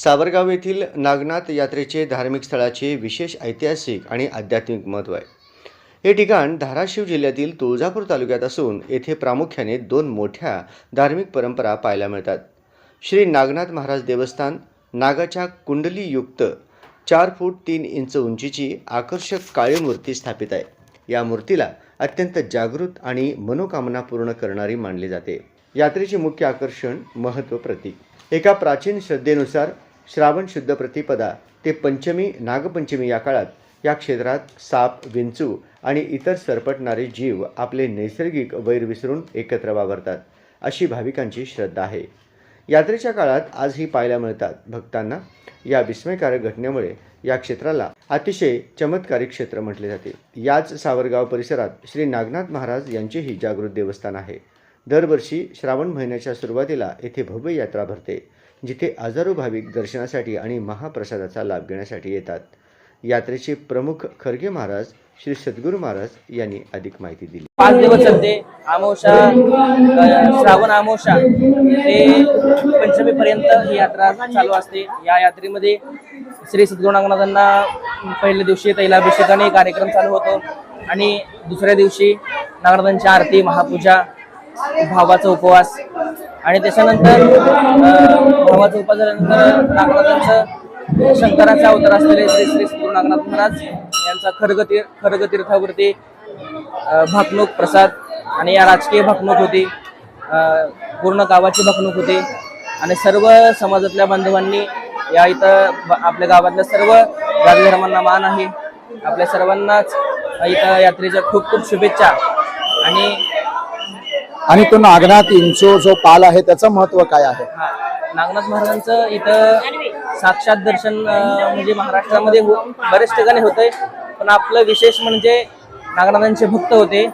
सावरगाव येथील नागनाथ यात्रेचे धार्मिक स्थळाचे विशेष ऐतिहासिक आणि आध्यात्मिक महत्त्व आहे. हे ठिकाण धाराशिव जिल्ह्यातील तुळजापूर तालुक्यात असून येथे प्रामुख्याने दोन मोठ्या धार्मिक परंपरा पाहायला मिळतात. श्री नागनाथ महाराज देवस्थान नागाच्या कुंडलीयुक्त 4 फूट 3 इंच उंचीची आकर्षक काळी मूर्ती स्थापित आहे. या मूर्तीला अत्यंत जागृत आणि मनोकामना पूर्ण करणारी मानली जाते. यात्रेचे मुख्य आकर्षण महत्त्व प्रतीक. एका प्राचीन श्रद्धेनुसार श्रावण शुद्ध प्रतिपदा ते पंचमी नागपंचमी या काळात या क्षेत्रात साप, विंचू आणि इतर सरपटणारे जीव आपले नैसर्गिक वैर विसरून एकत्र वावरतात, अशी भाविकांची श्रद्धा आहे. यात्रेच्या काळात आजही पाहायला मिळतात. भक्तांना या विस्मयकारक घटनेमुळे या क्षेत्राला अतिशय चमत्कारिक क्षेत्र म्हटले जाते. याच सावरगाव परिसरात श्री नागनाथ महाराज यांचेही जागृत देवस्थान आहे. दरवर्षी श्रावण महिन्याच्या सुरुवातीला येथे भव्य यात्रा भरते, जिथे हजारो भाविक दर्शनासाठी आणि महाप्रसादाचा लाभ घेण्यासाठी येतात. यात्रेचे प्रमुख खरगे महाराज श्री सद्गुरू महाराज यांनी अधिक माहिती दिली. 5 दिवस चालते. अमावस्या, श्रावण अमावस्या ते पंचमी पर्यंत ही यात्रा चालू असते. या यात्रेमध्ये श्री सद्गुरू नागनाथांना पहिल्या दिवशी तैलाभिषेकाने कार्यक्रम चालू होतो आणि दुसऱ्या दिवशी नागनाथांची आरती, महापूजा, भावाचा उपवास आणि त्याच्यानंतर भावाचा उपवास झाल्यानंतर नागनाथांचं शंकराचा अवतार असलेले श्री श्री सद्गुरू नागनाथ महाराज यांचा खरग तीर्थावरती भाकणूक प्रसाद आणि या राजकीय भाकणूक होती, पूर्ण गावाची भाकणूक होती आणि सर्व समाजातल्या बांधवांनी या इथं आपल्या गावातल्या सर्व जाती धर्मांना मान आहे. आपल्या सर्वांनाच इथं यात्रेच्या खूप खूप शुभेच्छा. आणि तो नागनाथ इंचो जो पाल आहे त्याचं महत्व काय आहे? नागनाथ महाराजांचं इथं साक्षात दर्शन म्हणजे महाराष्ट्रामध्ये बरेच ठिकाणी होतंय, पण आपलं विशेष म्हणजे नागनाथांचे भक्त होते.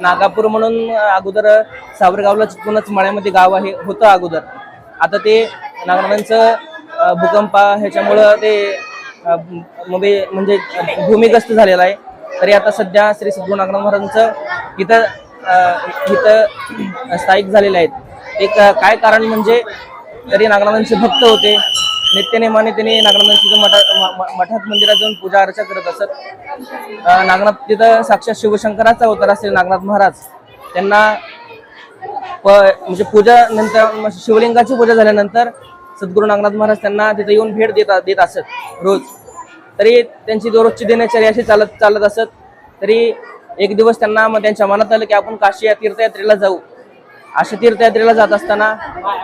नागापूर म्हणून अगोदर सावरगावला चिकूनच मळ्यामध्ये गाव होतं अगोदर. आता ते नागनाथांचं भूकंप ह्याच्यामुळं ते म्हणजे भूमिगस्त झालेलं आहे. तरी आता सध्या श्री सद्गुरू नागनाथ महाराजांचं इथं स्थायिक झालेले आहेत. एक काय कारण म्हणजे तरी नागनाथांचे भक्त होते. नित्यनेमाने त्यांनी नागनाथांची मठात मंदिरात जाऊन पूजा अर्चा करत असत. नागनाथ तिथं साक्षात शिवशंकराचा अवतार असलेले नागनाथ महाराज त्यांना म्हणजे पूजा नंतर शिवलिंगाची पूजा झाल्यानंतर सद्गुरू नागनाथ महाराज त्यांना तिथे येऊन भेट देत असत रोज. तरी त्यांची दररोजची दिनचर्या अशी चालत असत. तरी एक दिवस त्यांना त्यांच्या मनात आलं की आपण काशी या तीर्थयात्रेला जाऊ. अशा तीर्थयात्रेला जात असताना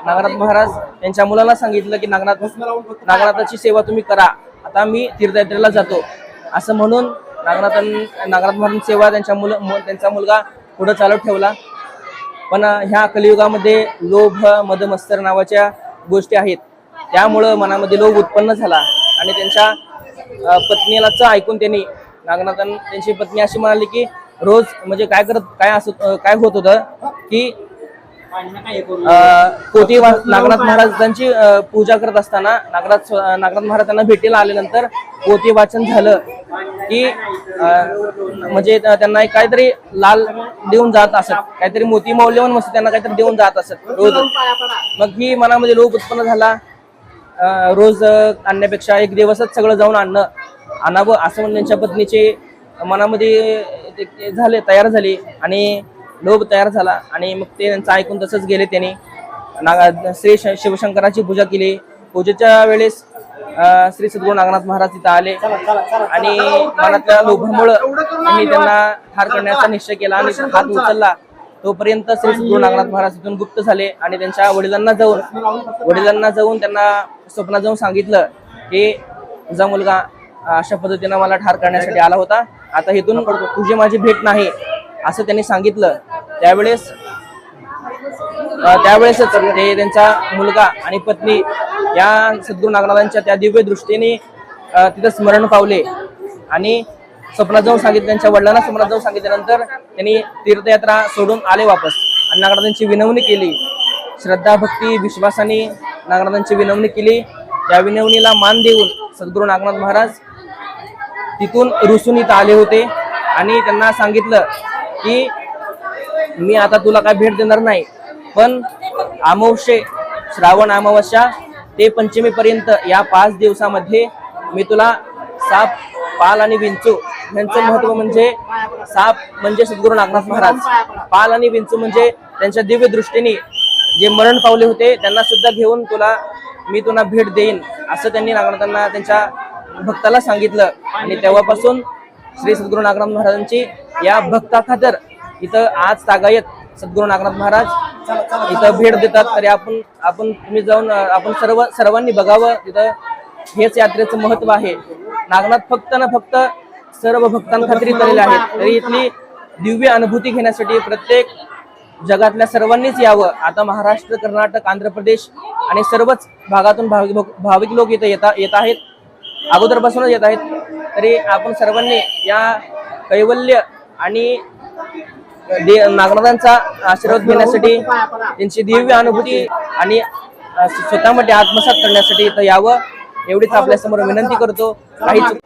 नागनाथ महाराज त्यांच्या मुलाला सांगितलं की नागनाथाची सेवा तुम्ही करा, आता मी तीर्थयात्रेला जातो असं म्हणून नागनाथ महाराज सेवा त्यांचा मुलगा पुढे चालत ठेवला. पण ह्या कलियुगामध्ये लोभ, मद, मत्सर नावाच्या गोष्टी आहेत. त्यामुळं मनामध्ये लोभ उत्पन्न झाला आणि त्यांच्या पत्नीलाच ऐकून त्यांची पत्नी अशी म्हणाली की रोज म्हणजे काय होत होतं की नागनाथ महाराजांची पूजा करत असताना नागनाथ महाराज त्यांना भेटीला आल्यानंतर पोथी वाचन झालं की म्हणजे त्यांना काहीतरी लाल देऊन जात असत, काहीतरी मोती मौल्यवान वस्तू त्यांना काहीतरी देऊन जात असत रोज. मग ही मनामध्ये लोभ उत्पन्न झाला. रोज आणण्यापेक्षा एक दिवसच सगळं जाऊन आणावं असं म्हणून त्यांच्या पत्नीचे मनामध्ये तयार झाली आणि लोभ तयार झाला आणि मग ते त्यांचं ऐकून तसंच गेले. त्यांनी श्री शिवशंकराची पूजा केली. पूजेच्या वेळेस श्री सद्गुरू नागनाथ महाराज तिथं आले आणि मनातल्या लोभामुळं त्यांनी त्यांना ठार करण्याचा निश्चय केला आणि हात उचलला. तोपर्यंत श्री सद्गुरू नागनाथ महाराज तिथून गुप्त झाले आणि त्यांच्या वडिलांना जाऊन त्यांना स्वप्नात जाऊन सांगितलं की तुझा मुलगा अशा पद्धतीनं मला ठार करण्यासाठी आला होता, आता इथून तुझी माझी भेट नाही असं त्यांनी सांगितलं. त्यावेळेसच ते त्यांचा मुलगा आणि पत्नी या सद्गुरू नागनाथांच्या त्या दिव्य दृष्टीने तिथं स्मरण पावले आणि स्वप्नात जाऊन सांगितलं. त्यांच्या वडिलांना स्वप्नात जाऊन सांगितल्यानंतर त्यांनी तीर्थयात्रा सोडून आले वापस आणि नागनाथांची विनवणी केली. श्रद्धा, भक्ती, विश्वासाने नागनाथांची विनवणी केली. त्या विनवणीला मान देऊन सद्गुरू नागनाथ महाराज तिथून रुसून इथं आले होते आणि त्यांना सांगितलं की मी आता तुला काय भेट देणार नाही, पण श्रावण अमावस्या ते पंचमीपर्यंत या 5 दिवसामध्ये मी तुला साप, पाल आणि विंचू यांचं महत्व म्हणजे साप म्हणजे सद्गुरू नागनाथ महाराज, पाल आणि विंचू म्हणजे त्यांच्या दिव्य दृष्टीने जे मरण पावले होते त्यांना सुद्धा घेऊन मी तुला भेट देईन असं त्यांनी नागनाथांना त्यांच्या भक्ताला सांगितलं. आणि तेव्हापासून श्री सद्गुरू नागनाथ महाराजांची या भक्ताखातर इथं आज तागायत सद्गुरू नागनाथ महाराज इथं भेट देतात. तरी आपण तुम्ही जाऊन आपण सर्वांनी बघावं. तिथं हेच यात्रेचं महत्व आहे. नागनाथ फक्त ना फक्त सर्व भक्तांखात्री केलेले आहेत. तरी इथली दिव्य अनुभूती घेण्यासाठी प्रत्येक जगातल्या सर्वांनीच यावं. आता महाराष्ट्र, कर्नाटक, आंध्र प्रदेश आणि सर्वच भागातून भाविक लोक इथं येत आहेत, अगोदरपासूनच येत आहेत. तरी आपण सर्वांनी या कैवल्य आणि नागनाथांचा आशीर्वाद घेण्यासाठी, त्यांची दिव्य अनुभूती आणि स्वतःमध्ये आत्मसात करण्यासाठी इथं यावं एवढीच आपल्या समोर विनंती करतो. काहीच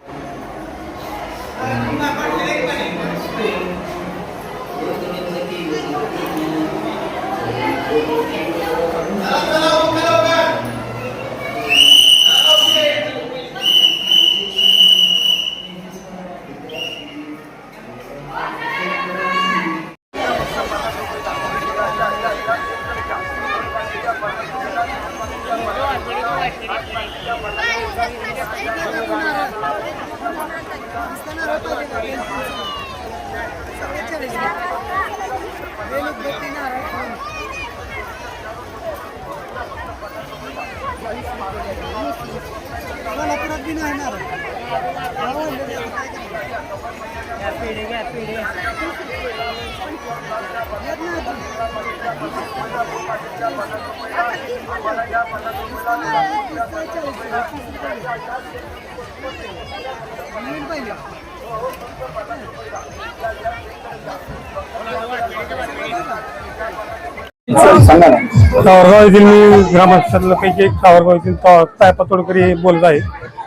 सावरगाव येथील मी ग्रामस्थांपैकी एक सावरगाव येथील तायपा तोडकरी बोलत आहे.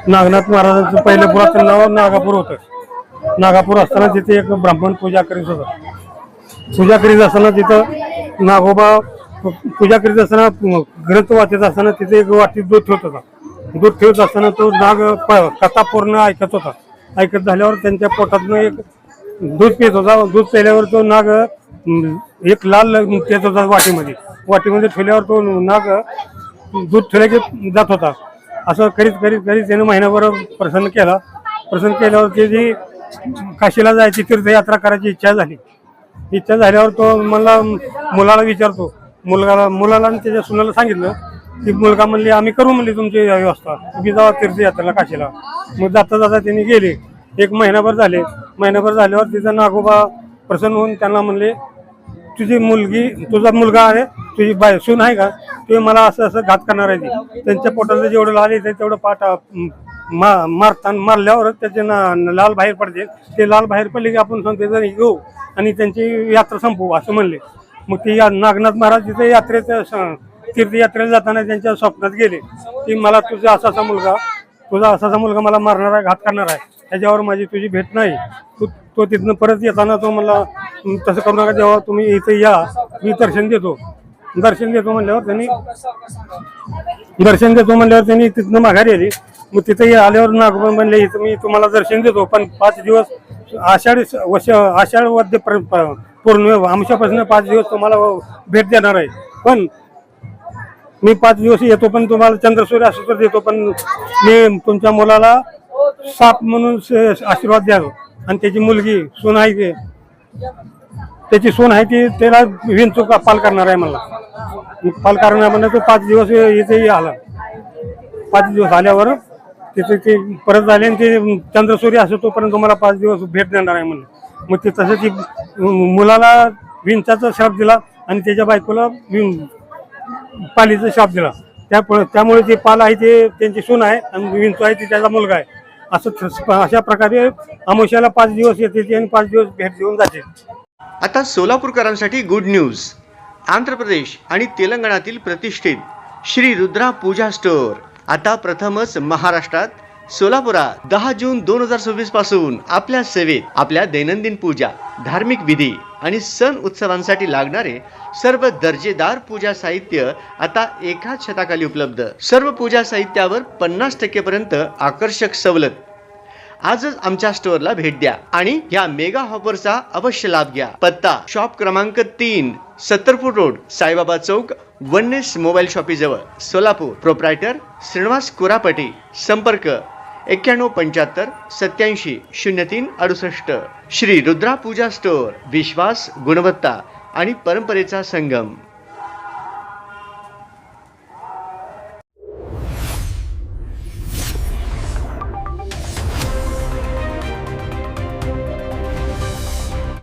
नागनाथ महाराजांचं पहिलं पुरातन नाव नागापूर होतं. नागापूर असताना तिथे एक ब्राह्मण पूजा करीत होता. पूजा करीत असताना तिथं नागोबा पूजा करीत असताना ग्रंथ वाचत असताना तिथे एक वाटीत दूध ठेवत होता. दूध ठेवत असताना तो नाग कथा पूर्ण ऐकत होता. ऐकत झाल्यावर त्यांच्या पोटातनं एक दूध पित होता. दूध प्यायल्यावर तो नाग एक लाल पेत होता वाटीमध्ये ठेवल्यावर तो नाग दूध ठेवल्या की जात होता. असं करीत करीत करीत त्याने महिनाभर प्रसन्न केल्यावर त्याची काशीला जायची तीर्थयात्रा करायची इच्छा झाली. इच्छा झाल्यावर तो मुलाला विचारतो. मुलाला आणि त्याच्या सुनाला सांगितलं की मुलगा म्हणली आम्ही करू म्हणली तुमची व्यवस्था, तुम्ही जावा तीर्थयात्रेला काशीला. मग जाता जाता त्यांनी गेले. एक महिनाभर झाल्यावर तिचा नागोबा प्रसन्न होऊन त्यांना म्हणले तुझा मुलगा आहे, तुझी सून आहे का, ते मला असं घात करणार आहे. त्यांच्या पोटाला जेवढं लाल येते तेवढं मारल्यावर त्याचे लाल बाहेर पडते. ते लाल बाहेर पडले की आपण सांगतो घेऊ आणि त्यांची यात्रा संपवू असं म्हणले. मग ते नागनाथ महाराज तिथे तीर्थयात्रेला जाताना त्यांच्या स्वप्नात गेले की मला तुझा असा मुलगा मला मारणार आहे, घात करणार आहे, त्याच्यावर माझी तुझी भेट नाही. तो तिथनं परत येताना तो मला तसं करू नका, जेव्हा तुम्ही इथे या मी दर्शन देतो म्हणल्यावर त्यांनी तिथनं माघारी आली. मग तिथे आल्यावर नागोबा म्हणले इथं मी तुम्हाला दर्शन देतो, पण 5 दिवस आषाढ वद्य पौर्णिमा आमच्यापासून 5 दिवस तुम्हाला भेट देणार आहे. पण मी 5 दिवस येतो, पण तुम्हाला चंद्रसूर्य असं तर देतो, पण मी तुमच्या मुलाला साप म्हणून आशीर्वाद द्यालो. आणि त्याची मुलगी सून आहे त्याची सून आहे ती त्याला विंचू पाल करणार आहे मला. पाल करणार म्हणजे तो 5 दिवस इथे आला. 5 दिवस आल्यावर तिथे ते परत आले आणि ते चंद्रसूर्य असो तोपर्यंत तुम्हाला 5 दिवस भेट देणार आहे म्हणलं. मग ते तसं ती मुलाला विंचाचा शाप दिला आणि त्याच्या बायकोला पालीचा शाप दिला. त्यामुळे ते पाल आहे ते त्यांची सून आहे आणि विंचू आहे ते त्याचा मुलगा आहे. अशा प्रकारे अमावस्याला 5 दिवस येते आणि 5 दिवस भेट देऊन जाते. आता सोलापूरकरांसाठी गुड न्यूज. आंध्र प्रदेश आणि तेलंगणातील प्रतिष्ठित श्री रुद्रा पूजा स्टोअर आता प्रथमच महाराष्ट्रात सोलापुरात 10 जून 2026 पासून आपल्या सेवेत. आपल्या दैनंदिन पूजा, धार्मिक विधी आणि सण उत्सवांसाठी लागणारे सर्व दर्जेदार पूजा साहित्य आता एकाच छताखाली उपलब्ध. सर्व पूजा साहित्यावर 50% पर्यंत आकर्षक सवलत. आजच आमच्या स्टोअरला भेट द्या आणि या मेगा ऑफरचा अवश्य लाभ घ्या. पत्ता शॉप क्रमांक 3, 70 फूट रोड, साईबाबा चौक, वननेस मोबाईल शॉपी जवळ, सोलापूर. प्रोप्रायटर श्रीनिवास कुरापटी. संपर्क 9175 87 03 68. श्री रुद्रा पूजा स्टोअर. विश्वास, गुणवत्ता आणि परंपरेचा संगम.